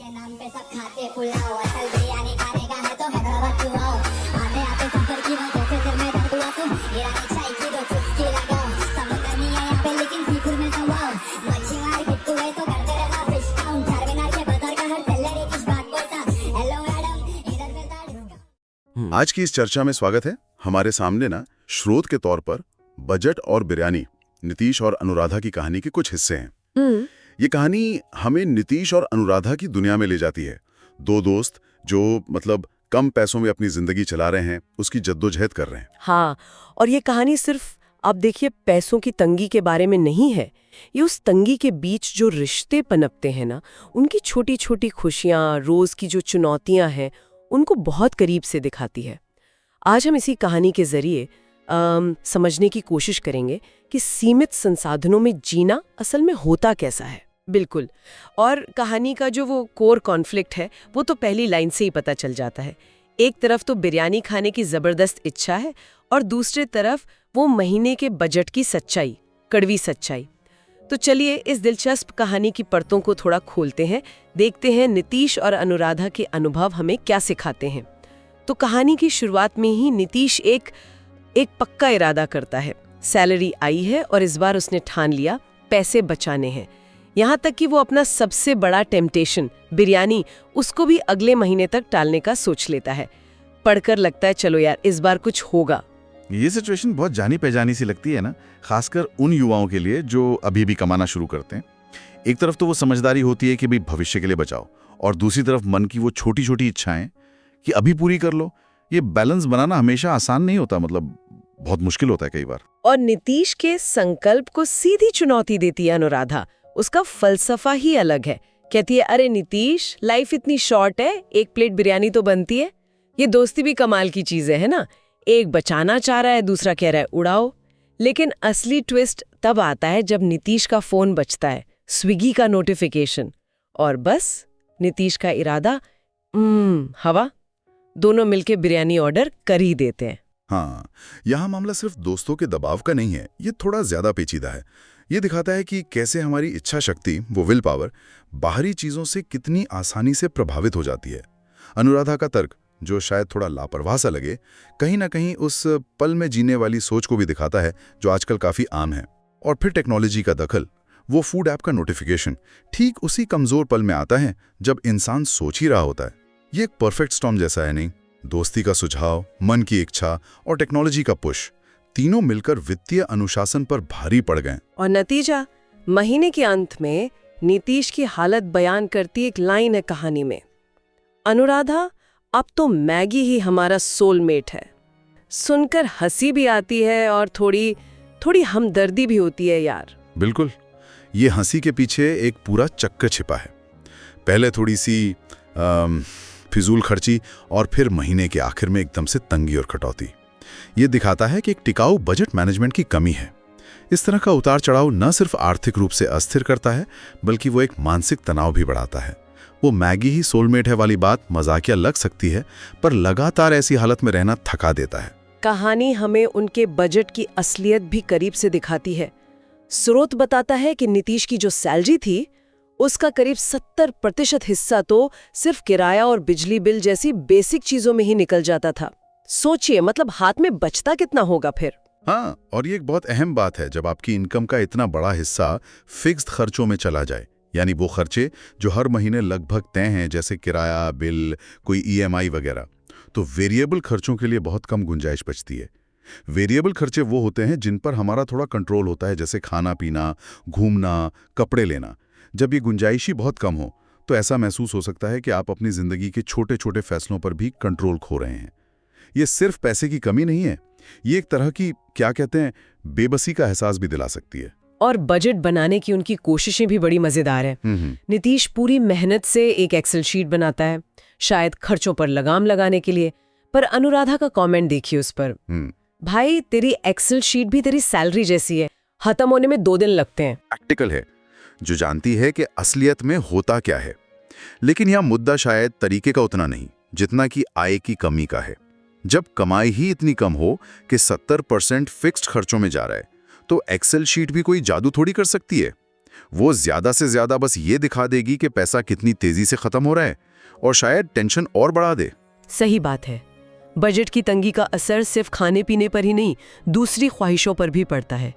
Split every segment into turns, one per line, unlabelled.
नाम पे सब खाते पुलाव असल बिरयानी खाने का है तो हैदराबाद तू आओ आते आते सफर की वजह से सिर में दर्द हुआ तुम ईरानी चाय की दो चुस्की लगाओ समुद्र नहीं है यहाँ पे लेकिन सीफूड में तो वाओ मच्छी मार के तू है तो करते रहना फिश टाउन चारमीनार के बाजार का हर सेलर एक इस बात बोलता हेलो मैडम इधर मिलता डिस्काउंट।
आज की इस चर्चा में स्वागत है। हमारे सामने ना स्रोत के तौर पर बजट और बिरयानी, नीतीश और अनुराधा की कहानी के कुछ हिस्से हैं। ये कहानी हमें नीतीश और अनुराधा की दुनिया में ले जाती है। दो दोस्त जो कम पैसों में अपनी जिंदगी चला रहे हैं, उसकी जद्दोजहद कर रहे हैं।
हाँ, और ये कहानी सिर्फ आप देखिए पैसों की तंगी के बारे में नहीं है। ये उस तंगी के बीच जो रिश्ते पनपते हैं ना, उनकी छोटी छोटी खुशियाँ, रोज की जो चुनौतियाँ हैं, उनको बहुत करीब से दिखाती है। आज हम इसी कहानी के जरिए समझने की कोशिश करेंगे कि सीमित संसाधनों में जीना असल में होता कैसा है। बिल्कुल, और कहानी का जो वो कोर कॉन्फ्लिक्ट है वो तो पहली लाइन से ही पता चल जाता है। एक तरफ तो बिरयानी खाने की ज़बरदस्त इच्छा है और दूसरे तरफ वो महीने के बजट की सच्चाई, कड़वी सच्चाई। तो चलिए इस दिलचस्प कहानी की परतों को थोड़ा खोलते हैं, देखते हैं नीतीश और अनुराधा के अनुभव हमें क्या सिखाते हैं। तो कहानी की शुरुआत में ही नीतीश एक पक्का इरादा करता है। सैलरी आई है और इस बार उसने ठान लिया पैसे बचाने हैं। यहाँ तक कि वो अपना सबसे बड़ा टेम्पटेशन बिरयानी, उसको भी अगले महीने तक टालने का सोच लेता है। पढ़कर लगता है चलो यार इस बार कुछ होगा।
ये सिचुएशन बहुत जानी पहचानी सी लगती है ना, खासकर उन युवाओं के लिए जो अभी भी कमाना शुरू करते हैं। एक तरफ तो वो समझदारी होती है कि भाई भविष्य के लिए बचाओ, और दूसरी तरफ मन की वो छोटी छोटी इच्छाएं कि अभी पूरी कर लो। ये बैलेंस बनाना हमेशा आसान नहीं होता, बहुत मुश्किल होता है कई बार।
और नीतीश के संकल्प को सीधी चुनौती देती है अनुराधा। उसका फलसफा ही अलग है। कहती है अरे नीतीश, लाइफ इतनी शॉर्ट है, एक प्लेट बिरयानी तो बनती है। ये दोस्ती भी कमाल की चीजें है ना, एक बचाना चाह रहा है, दूसरा कह रहा है उड़ाओ। लेकिन असली ट्विस्ट तब आता है जब नीतीश का फोन बजता है, स्विगी का नोटिफिकेशन, और बस नीतीश का इरादा हवा, दोनों मिलके बिरयानी ऑर्डर कर ही देते हैं।
हाँ, यहाँ मामला सिर्फ दोस्तों के दबाव का नहीं है, ये थोड़ा ज्यादा पेचीदा है। ये दिखाता है कि कैसे हमारी इच्छा शक्ति, वो विल पावर, बाहरी चीजों से कितनी आसानी से प्रभावित हो जाती है। अनुराधा का तर्क, जो शायद थोड़ा लापरवाह सा लगे, कहीं ना कहीं उस पल में जीने वाली सोच को भी दिखाता है जो आजकल काफी आम है। और फिर टेक्नोलॉजी का दखल, वो फूड ऐप का नोटिफिकेशन ठीक उसी कमजोर पल में आता है जब इंसान सोच ही रहा होता है। ये एक परफेक्ट स्टॉर्म जैसा है नहीं? दोस्ती का सुझाव, मन की इच्छा और टेक्नोलॉजी का पुश, तीनों मिलकर वित्तीय अनुशासन पर भारी पड़ गए। और
नतीजा, महीने के अंत में नीतीश की हालत बयान करती एक लाइन है कहानी में, अनुराधा अब तो मैगी ही हमारा सोलमेट है। सुनकर हंसी भी आती है और थोड़ी हमदर्दी भी होती है यार।
बिल्कुल, ये हंसी के पीछे एक पूरा चक्कर छिपा है। पहले थोड़ी सी फिजूल खर्ची और फिर महीने के आखिर में एकदम से तंगी और कटौती। ये दिखाता है कि एक टिकाऊ बजट मैनेजमेंट की कमी है। इस तरह का उतार चढ़ाव न सिर्फ आर्थिक रूप से अस्थिर करता है, बल्कि वो एक मानसिक तनाव भी बढ़ाता है। वो मैगी ही सोलमेट है वाली बात मजाकिया लग सकती है, पर लगातार ऐसी हालत में रहना थका देता है।
कहानी हमें उनके बजट की असलियत भी करीब से दिखाती है। स्रोत बताता है कि नीतीश की जो सैलरी थी, उसका करीब 70% हिस्सा तो सिर्फ किराया और बिजली बिल जैसी बेसिक चीजों में ही निकल जाता था। सोचिए, हाथ में बचता कितना होगा फिर।
हाँ, और ये एक बहुत अहम बात है जब आपकी इनकम का इतना बड़ा हिस्सा फिक्स्ड खर्चों में चला जाए, यानी वो खर्चे जो हर महीने लगभग तय हैं, जैसे किराया, बिल, कोई EMI वगैरह। तो वेरिएबल खर्चों के लिए बहुत कम गुंजाइश बचती है। वेरिएबल खर्चे वो होते हैं जिन पर हमारा थोड़ा कंट्रोल होता है, जैसे खाना पीना, घूमना, कपड़े लेना। जब ये गुंजाइश ही बहुत कम हो तो ऐसा महसूस हो सकता है कि आप अपनी जिंदगी के छोटे छोटे फैसलों पर भी कंट्रोल खो रहे हैं। ये सिर्फ पैसे की कमी नहीं है, ये एक तरह की बेबसी का एहसास भी दिला सकती है।
और बजट बनाने की उनकी कोशिशें भी बड़ी मजेदार है। नीतीश पूरी मेहनत से एक एक्सेल शीट बनाता है, शायद खर्चों पर लगाम लगाने के लिए। पर अनुराधा का कमेंट देखिए उस पर, भाई तेरी एक्सेल शीट भी तेरी सैलरी जैसी है, खत्म होने में 2 दिन लगते हैं।
प्रैक्टिकल है, जो जानती है कि असलियत में होता क्या है। लेकिन यह मुद्दा शायद तरीके का उतना नहीं जितना कि आय की कमी का है। जब कमाई ही इतनी कम हो कि 70% फिक्स्ड खर्चों में जा रहा है, तो एक्सेल शीट भी कोई जादू थोड़ी कर सकती है। वो ज्यादा से ज्यादा बस ये दिखा देगी कि पैसा कितनी तेजी से खत्म हो रहा है और शायद टेंशन और बढ़ा दे।
सही बात है। बजट की तंगी का असर सिर्फ खाने पीने पर ही नहीं, दूसरी ख्वाहिशों पर भी पड़ता है।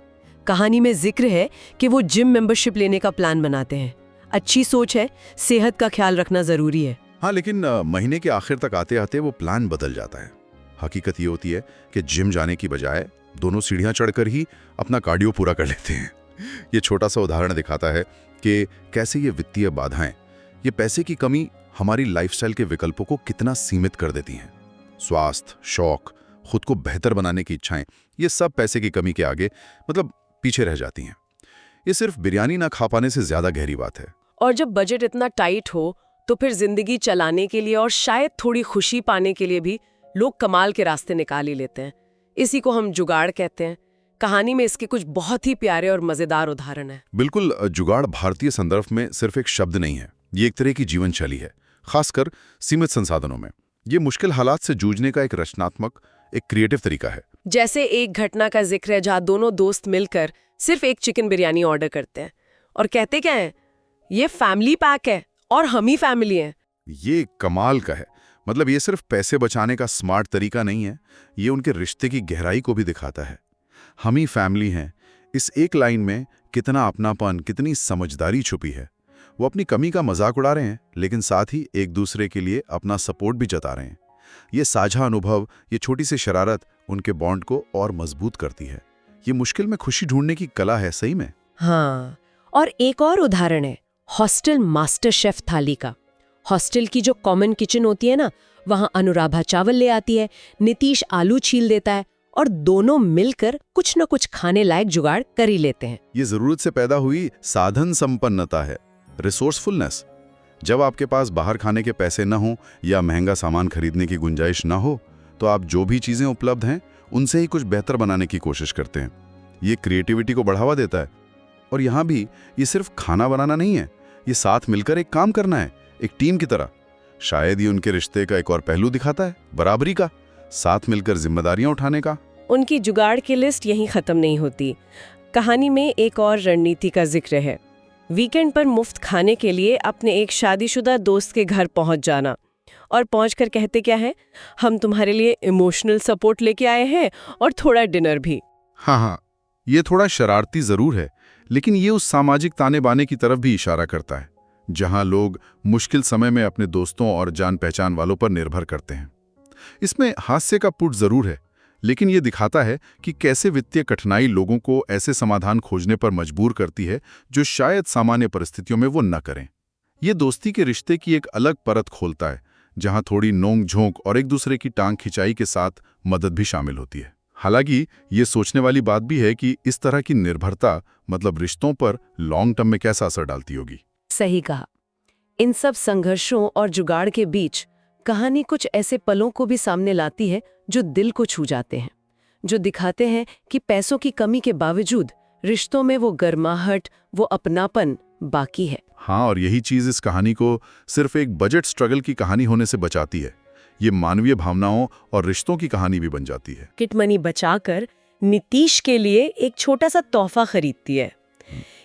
कहानी में जिक्र है कि वो जिम मेंबरशिप लेने का प्लान बनाते हैं। अच्छी सोच है, सेहत का ख्याल रखना जरूरी है।
हाँ, लेकिन महीने के आखिर तक आते आते वो प्लान बदल जाता है। हकीकत ये होती है कि जिम जाने की बजाय दोनों सीढ़ियां चढ़कर ही अपना कार्डियो पूरा कर लेते हैं। ये छोटा सा उदाहरण दिखाता है कि कैसे ये वित्तीय बाधाएं, ये पैसे की कमी हमारी लाइफस्टाइल के विकल्पों को कितना सीमित कर देती हैं। स्वास्थ्य, शौक, खुद को बेहतर बनाने की इच्छाएं, ये सब पैसे की कमी के आगे पीछे रह जाती हैं। ये सिर्फ बिरयानी ना खा पाने से ज्यादा गहरी बात है।
और जब बजट इतना टाइट हो तो फिर जिंदगी चलाने के लिए और शायद थोड़ी खुशी पाने के लिए भी लोग कमाल के रास्ते निकाल ही लेते हैं। इसी को हम जुगाड़ कहते हैं। कहानी में इसके कुछ बहुत ही प्यारे और मजेदार उदाहरण हैं।
बिल्कुल, जुगाड़ भारतीय संदर्भ में सिर्फ एक शब्द नहीं है, ये एक तरह की जीवन शैली है, खासकर सीमित संसाधनों में। ये मुश्किल हालात से जूझने का एक रचनात्मक, एक क्रिएटिव तरीका है।
जैसे एक घटना का जिक्र है जहाँ दोनों दोस्त मिलकर सिर्फ एक चिकन बिरयानी ऑर्डर करते हैं और कहते क्या है, ये फैमिली पैक है और हम ही फैमिली हैं।
ये कमाल का है। मतलब ये सिर्फ पैसे बचाने का स्मार्ट तरीका नहीं है, ये उनके रिश्ते की गहराई को भी दिखाता है। हम ही फैमिली हैं, इस एक लाइन में कितना अपनापन, कितनी समझदारी छुपी है। वो अपनी कमी का मजाक उड़ा रहे हैं, लेकिन साथ ही एक दूसरे के लिए अपना सपोर्ट भी जता रहे हैं। ये साझा अनुभव, ये छोटी सी शरारत उनके बॉन्ड को और मजबूत करती है। ये मुश्किल में खुशी ढूंढने की कला है सही में।
हाँ, और एक और उदाहरण है हॉस्टल मास्टर शेफ थाली का। हॉस्टल की जो कॉमन किचन होती है ना, वहाँ अनुराधा चावल ले आती है, नितीश आलू छील देता है और दोनों मिलकर कुछ न कुछ खाने लायक जुगाड़ कर ही लेते हैं।
ये जरूरत से पैदा हुई साधन संपन्नता है, रिसोर्सफुलनेस। जब आपके पास बाहर खाने के पैसे न हो या महंगा सामान खरीदने की गुंजाइश न हो, तो आप जो भी चीजें उपलब्ध हैं उनसे ही कुछ बेहतर बनाने की कोशिश करते हैं। ये क्रिएटिविटी को बढ़ावा देता है। और यहाँ भी ये सिर्फ खाना बनाना नहीं है, ये साथ मिलकर एक काम करना है, एक टीम की तरह। शायद ये उनके रिश्ते का एक और पहलू दिखाता है, बराबरी का, साथ मिलकर जिम्मेदारियां उठाने का।
उनकी जुगाड़ की लिस्ट यहीं खत्म नहीं होती। कहानी में एक और रणनीति का जिक्र है, वीकेंड पर मुफ्त खाने के लिए अपने एक शादीशुदा दोस्त के घर पहुंच जाना। और पहुंचकर कहते क्या है, हम तुम्हारे लिए इमोशनल सपोर्ट लेके आए हैं और थोड़ा डिनर भी।
हाँ, ये थोड़ा शरारती जरूर है, लेकिन ये उस सामाजिक ताने बाने की तरफ भी इशारा करता है, जहां लोग मुश्किल समय में अपने दोस्तों और जान पहचान वालों पर निर्भर करते हैं। इसमें हास्य का पुट जरूर है, लेकिन ये दिखाता है कि कैसे वित्तीय कठिनाई लोगों को ऐसे समाधान खोजने पर मजबूर करती है जो शायद सामान्य परिस्थितियों में वो न करें। ये दोस्ती के रिश्ते की एक अलग परत खोलता है, जहां थोड़ी नोक झोंक और एक दूसरे की टांग खिंचाई के साथ मदद भी शामिल होती है। हालांकि ये सोचने वाली बात भी है कि इस तरह की निर्भरता रिश्तों पर लॉन्ग टर्म में कैसा असर डालती होगी।
सही कहा। इन सब संघर्षों और जुगाड़ के बीच कहानी कुछ ऐसे पलों को भी सामने लाती है जो दिल को छू जाते हैं, जो दिखाते हैं कि पैसों की कमी के बावजूद रिश्तों में वो गर्माहट, वो अपनापन बाकी है।
हाँ, और यही चीज इस कहानी को सिर्फ एक बजट स्ट्रगल की कहानी होने से बचाती है। ये मानवीय भावनाओं और रिश्तों की कहानी भी बन जाती है।
किट मनी बचाकर नीतीश के लिए एक छोटा सा तोहफा खरीदती है।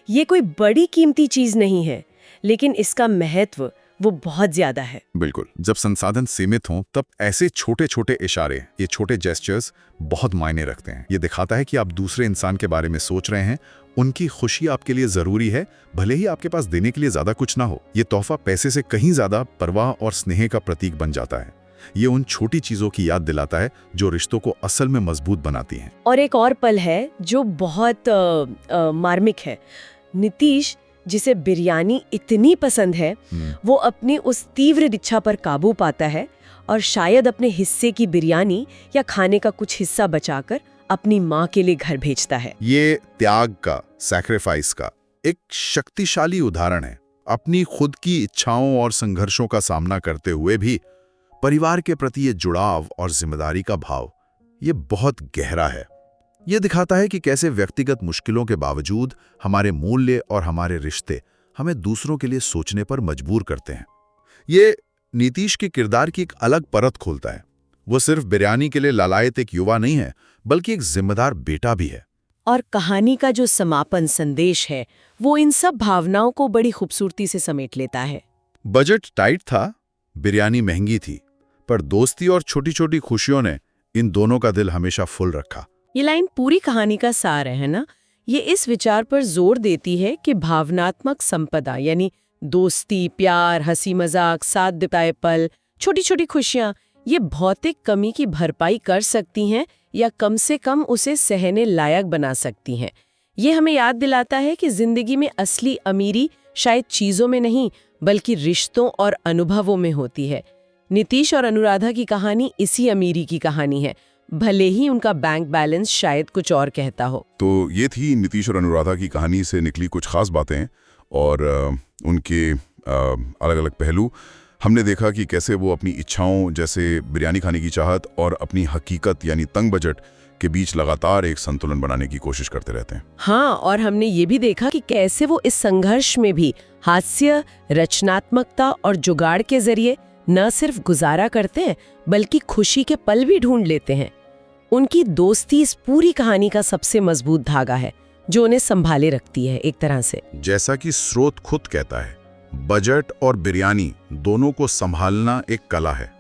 ये कोई बड़ी कीमती चीज नहीं है, लेकिन इसका महत्व वो बहुत ज्यादा है।
बिल्कुल, जब संसाधन सीमित हों तब ऐसे छोटे छोटे इशारे, ये छोटे जेस्चर्स बहुत मायने रखते हैं। ये दिखाता है कि आप दूसरे इंसान के बारे में सोच रहे हैं, उनकी खुशी आपके लिए जरूरी है, भले ही आपके पास देने के लिए ज्यादा कुछ ना हो। ये तोहफा पैसे से कहीं ज्यादा परवाह और स्नेह का प्रतीक बन जाता है। ये उन छोटी चीजों की याद दिलाता है जो रिश्तों को असल में मजबूत बनाती हैं।
और एक और पल है जो बहुत मार्मिक है। नीतीश, जिसे बिरयानी इतनी पसंद है, वो अपनी उस तीव्र इच्छा पर काबू पाता है और शायद अपने हिस्से की बिरयानी या खाने का कुछ हिस्सा बचाकर अपनी माँ के लिए घर भेजता है।
ये त्याग का, सैक्रिफाइस का एक शक्तिशाली उदाहरण है। अपनी खुद की इच्छाओं और संघर्षों का सामना करते हुए भी परिवार के प्रति ये जुड़ाव और जिम्मेदारी का भाव, ये बहुत गहरा है। ये दिखाता है कि कैसे व्यक्तिगत मुश्किलों के बावजूद हमारे मूल्य और हमारे रिश्ते हमें दूसरों के लिए सोचने पर मजबूर करते हैं। ये नीतीश के किरदार की एक अलग परत खोलता है। वो सिर्फ बिरयानी के लिए लालायित एक युवा नहीं है, बल्कि एक जिम्मेदार बेटा भी है।
और कहानी का जो समापन संदेश है वो इन सब भावनाओं को बड़ी खूबसूरती से समेट लेता है।
बजट टाइट था, बिरयानी महंगी थी, पर दोस्ती और छोटी छोटी खुशियों ने इन दोनों का दिल हमेशा फुल रखा।
ये लाइन पूरी कहानी का सार है ना। ये इस विचार पर जोर देती है कि भावनात्मक संपदा यानी दोस्ती, प्यार, हंसी मजाक, साथ बिताए पल, छोटी छोटी खुशियां ये भौतिक कमी की भरपाई कर सकती हैं या कम से कम उसे सहने लायक बना सकती हैं। ये हमें याद दिलाता है कि जिंदगी में असली अमीरी शायद चीजों में नहीं बल्कि रिश्तों और अनुभवों में होती है। नीतीश और अनुराधा की कहानी इसी अमीरी की कहानी है, भले ही उनका बैंक बैलेंस शायद कुछ और कहता हो।
तो ये थी नीतीश और अनुराधा की कहानी से निकली कुछ खास बातें और उनके अलग अलग पहलू। हमने देखा कि कैसे वो अपनी इच्छाओं जैसे बिरयानी खाने की चाहत और अपनी हकीकत यानी तंग बजट के बीच लगातार एक संतुलन बनाने की कोशिश करते रहते हैं।
हाँ, और हमने ये भी देखा कि कैसे वो इस संघर्ष में भी हास्य, रचनात्मकता और जुगाड़ के जरिए न सिर्फ गुजारा करते हैं बल्कि खुशी के पल भी ढूंढ लेते हैं। उनकी दोस्ती इस पूरी कहानी का सबसे मजबूत धागा है जो उन्हें संभाले रखती है एक तरह से।
जैसा कि स्रोत खुद कहता है, बजट और बिरयानी दोनों को संभालना एक कला है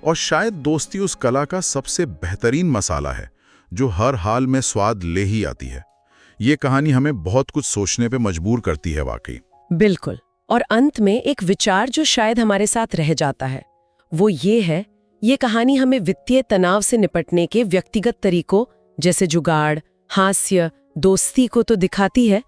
और शायद दोस्ती उस कला का सबसे बेहतरीन मसाला है जो हर हाल में स्वाद ले ही आती है। ये कहानी हमें बहुत कुछ सोचने पे मजबूर करती है वाकई।
बिल्कुल। और अंत में एक विचार जो शायद हमारे साथ रह जाता है वो ये है, ये कहानी हमें वित्तीय तनाव से निपटने के व्यक्तिगत तरीकों जैसे जुगाड़, हास्य, दोस्ती को तो दिखाती है,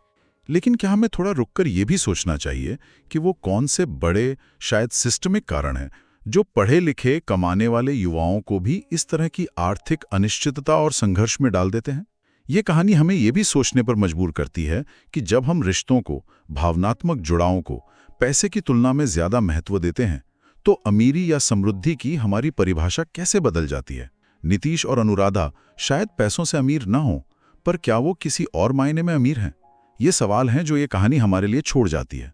लेकिन क्या हमें थोड़ा रुककर ये भी सोचना चाहिए कि वो कौन से बड़े शायद सिस्टमिक कारण हैं जो पढ़े लिखे कमाने वाले युवाओं को भी इस तरह की आर्थिक अनिश्चितता और संघर्ष में डाल देते हैं। ये कहानी हमें ये भी सोचने पर मजबूर करती है कि जब हम रिश्तों को, भावनात्मक जुड़ावों को पैसे की तुलना में ज्यादा महत्व देते हैं तो अमीरी या समृद्धि की हमारी परिभाषा कैसे बदल जाती है। नीतीश और अनुराधा शायद पैसों से अमीर ना हो, पर क्या वो किसी और मायने में अमीर हैं? ये सवाल हैं जो ये कहानी हमारे लिए छोड़ जाती है।